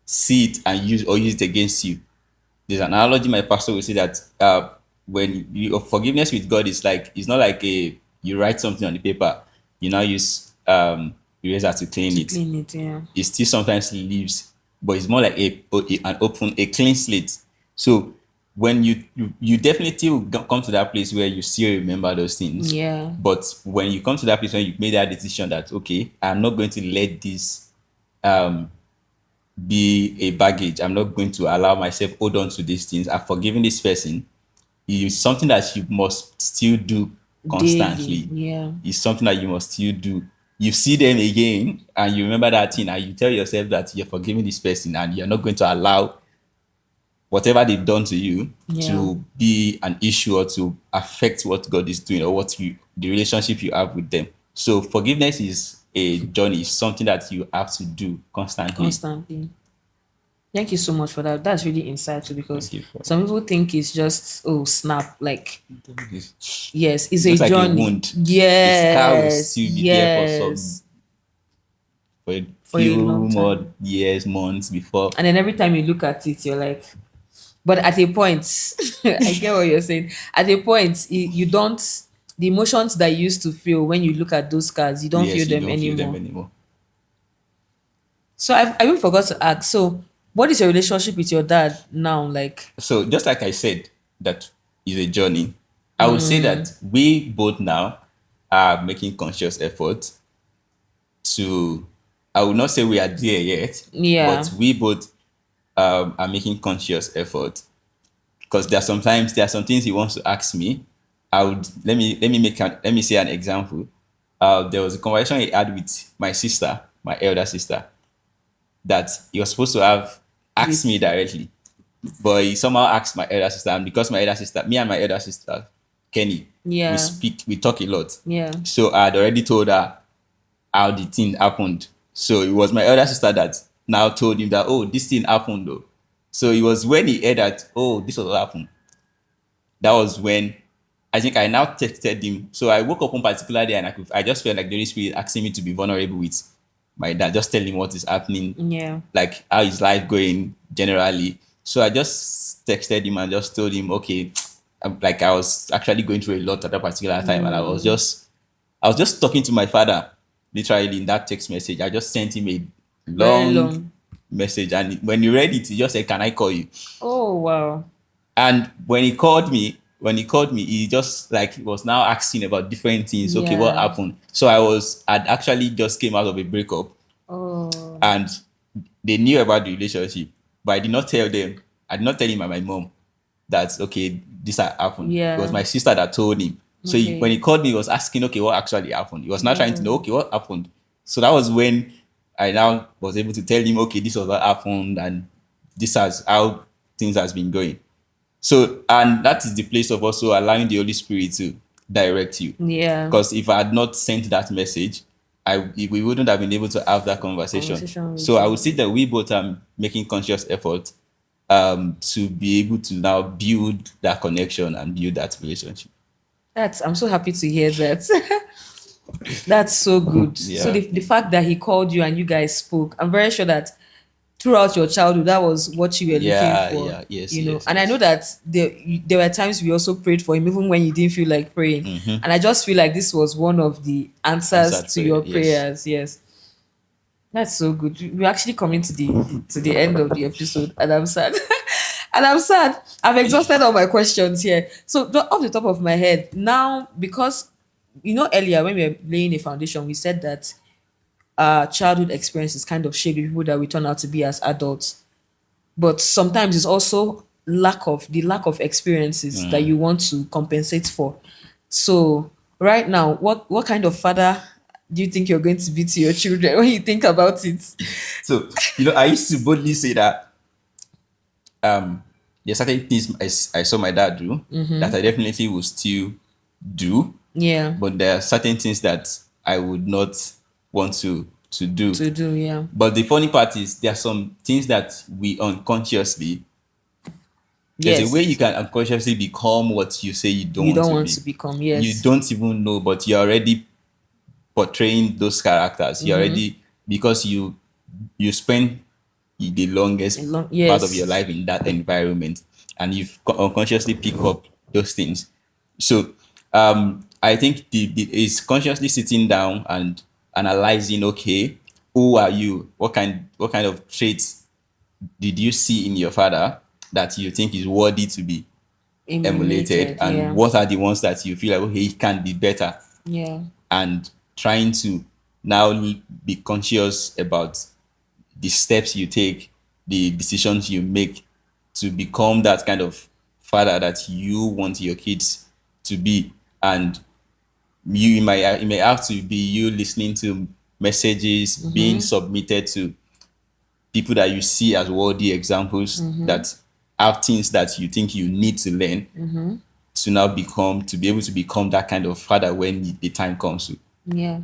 A: see it and use it against you. There's an analogy my pastor will say that when your forgiveness with God is like, it's not like a you write something on the paper, you now use eraser to clean
B: To
A: it.
B: clean it, yeah.
A: It still sometimes leaves, but it's more like an open, a clean slate. So when you definitely will come to that place where you still remember those things,
B: Yeah.
A: but when you come to that place when you made that decision that, okay, I'm not going to let this be a baggage. I'm not going to allow myself hold on to these things. I've forgiven this person. It's something that you must still do
B: Daily,
A: constantly.
B: yeah.
A: It's something that you must still do. You see them again and you remember that thing and you tell yourself that you're forgiving this person and you're not going to allow whatever they've done to you
B: Yeah.
A: to be an issue or to affect what God is doing or the relationship you have with them. So forgiveness is a journey, it's something that you have to do constantly.
B: Constantly. Thank you so much for that. That's really insightful
A: Thank
B: because
A: you for
B: some people think it's just, oh, snap. Like,
A: this.
B: yes, it's
A: It's
B: a
A: just like a
B: journey.
A: wound. The scar will
B: Yes,
A: still be there
B: yes,
A: for a
B: for a
A: few
B: long
A: more
B: time.
A: years, months before.
B: And then every time you look at it, you're like, but at a point, I get what you're saying. At a point, you don't, the emotions that you used to feel when you look at those cars, you don't feel
A: Yes, you
B: them
A: don't feel them
B: anymore.
A: anymore.
B: So I even forgot to ask. So, what is your relationship with your dad now? Like,
A: So just like I said, that is a journey. I would say that we both now are making conscious effort to I would not say we are there yet,
B: Yeah.
A: but we both are making conscious effort, because there are some things he wants to ask me. I would let me say an example. There was a conversation he had with my sister, my elder sister, that he was supposed to have asked me
B: With
A: directly, but he somehow asked my elder sister, and because my elder sister, me and my elder sister, Kenny,
B: yeah.
A: we talk a lot.
B: Yeah.
A: So I had already told her how the thing happened. So it was my elder sister that now told him that, oh, this thing happened though. So it was when he heard that, oh, this was what happened. That was when I think I now texted him. So I woke up one particular day and I just felt like the Holy Spirit asking me to be vulnerable with my dad, just tell him what is happening,
B: Yeah.
A: like how is life going generally. So I just texted him and just told him, okay, like I was actually going through a lot at that particular time, and I was just talking to my father, literally in that text message. I just sent him a
B: Very
A: long
B: long.
A: message, and when he read it, he just said, "Can I call you?"
B: Oh wow.
A: And when he called me, he just like he was now asking about different things. Okay, what
B: Yeah.
A: happened? So I'd actually just came out of a breakup,
B: Oh.
A: and they knew about the relationship, but I did not tell them. I did not tell him and my mom that okay, this had happened. It was
B: Yeah.
A: my sister that told him. So when
B: Okay.
A: he called me, he was asking, okay, what actually happened? He was now trying to know,
B: Oh.
A: okay, what happened? So that was when I now was able to tell him, okay, this was what happened, and this has how things has been going. So, and that is the place of also allowing the Holy Spirit to direct you.
B: Yeah.
A: Because if I had not sent that message, we wouldn't have been able to have that conversation.
B: Conversation
A: So
B: with
A: I would say
B: you.
A: that we both are making conscious effort to be able to now build that connection and build that relationship.
B: I'm so happy to hear that. That's so good. So
A: Yeah.
B: the fact that he called you and you guys spoke, I'm very sure that throughout your childhood, that was what you were looking
A: Yeah,
B: for,
A: yeah, yes,
B: you know.
A: yes,
B: And I know
A: yes.
B: that there were times we also prayed for him, even when you didn't feel like praying. And I just feel like this was one of the answers
A: Answered
B: to
A: prayer,
B: your
A: yes.
B: prayers. Yes. That's so good. We're actually coming to the end of the episode, and I'm sad. And I'm sad. I've exhausted all my questions here. So off the top of my head, now because earlier when we were laying a foundation, we said that our childhood experiences kind of shape the people that we turn out to be as adults. But sometimes it's also lack of experiences that you want to compensate for. So right now, what kind of father do you think you're going to be to your children when you think about it?
A: So, I used to boldly say that there are certain things I saw my dad do that I definitely will still do,
B: Yeah,
A: but there are certain things that I would not want to do.
B: to do. Yeah.
A: But the funny part is there are some things that we unconsciously, there's a way you
B: Yes,
A: can unconsciously become what you say you don't
B: you
A: want
B: don't
A: to
B: want
A: be.
B: to become.
A: You
B: Yes.
A: don't even know, but you're already portraying those characters. You already, because you spend the longest part of your
B: Yes.
A: life in that environment, and you've unconsciously pick up those things. So I think the is consciously sitting down and analyzing, okay, who are you, what kind of traits did you see in your father that you think is worthy to be emulated,
B: Emulated.
A: and
B: Yeah.
A: what are the ones that you feel like, okay, he can be better,
B: Yeah.
A: and trying to now be conscious about the steps you take, the decisions you make to become that kind of father that you want your kids to be. And it may have to be you listening to messages being submitted to people that you see as worthy examples that have things that you think you need to learn to now become, to be able to become that kind of father when the time comes to.
B: Yeah.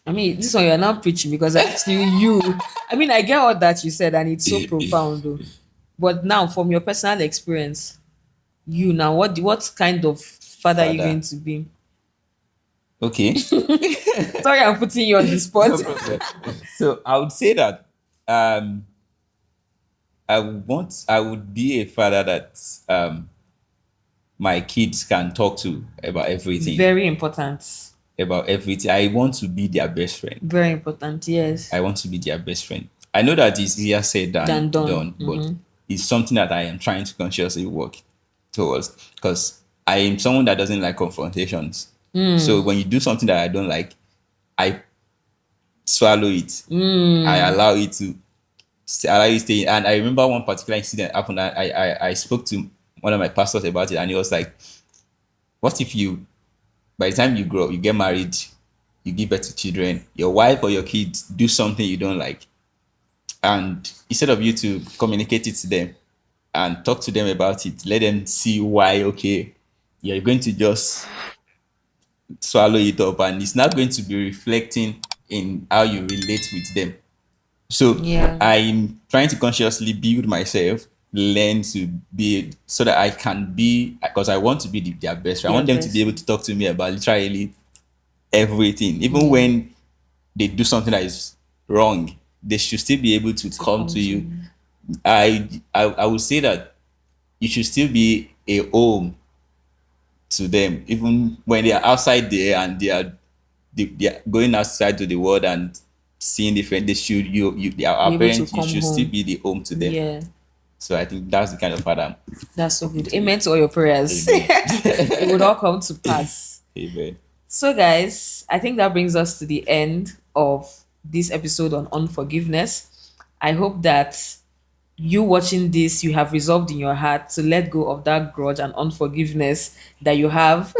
B: I mean, this one you're now preaching because actually you. I mean, I get all that you said, and it's so profound, though. But now, from your personal experience, you now, what kind of father are you going
A: Father.
B: to be?
A: Okay.
B: Sorry, I'm putting you on the spot.
A: No problem. So I would say that um I would be a father that my kids can talk to about everything.
B: Very important.
A: About everything. I want to be their best friend.
B: Very important. Yes.
A: I want to be their best friend. I know that it's easier said than
B: Than done.
A: done, but it's something that I am trying to consciously work towards, because I am someone that doesn't like confrontations. So when you do something that I don't like, I swallow it. I allow it to allow you to stay. And I remember one particular incident happened. I spoke to one of my pastors about it, and he was like, "What if you, by the time you grow up, you get married, you give birth to children, your wife or your kids do something you don't like, and instead of you to communicate it to them and talk to them about it, let them see why, okay, you're going to just swallow it up, and it's not going to be reflecting in how you relate with them." So
B: Yeah.
A: I'm trying to consciously build myself, learn to be so that I can be, because I want to be their best friend. I want them to be able to talk to me about literally everything, even when they do something that is wrong. They should still be able to come to you. I would say that you should still be a home to them, even when they are outside there and they are going outside to the world and seeing different. They should our parents. You should still be the home to them.
B: Yeah.
A: So I think that's the kind of father.
B: That's so good. Amen to all your prayers. It would all come to pass.
A: Amen.
B: So, guys, I think that brings us to the end of this episode on unforgiveness. I hope that you watching this, you have resolved in your heart to let go of that grudge and unforgiveness that you have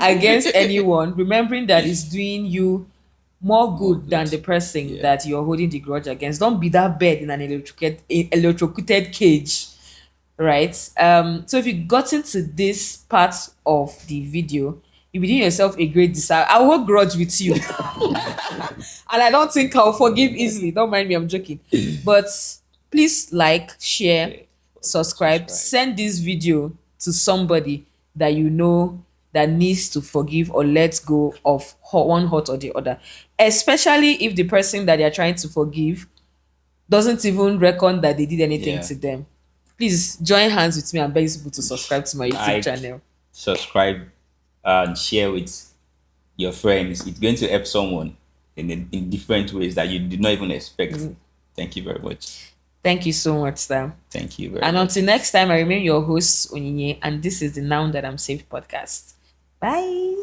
B: against anyone, remembering that it's doing you more good than the person that you're holding the grudge against. Don't be that bird in an electrocuted cage, right? So if you got into this part of the video, you'll be doing yourself a great disservice. I will hold grudge with you. And I don't think I'll forgive easily. Don't mind me, I'm joking. But please like, share, subscribe, send this video to somebody that you know that needs to forgive or let go of one hurt or the other. Especially if the person that they're trying to forgive doesn't even reckon that they did anything to them. Please join hands with me and beg people to subscribe to my YouTube channel.
A: Subscribe and share with your friends. It's going to help someone in different ways that you did not even expect. Thank you very much.
B: Thank you so much, Sam.
A: Thank you very much.
B: And until next time, I remain your host, Onyinye, and this is the Now That I'm Safe podcast. Bye.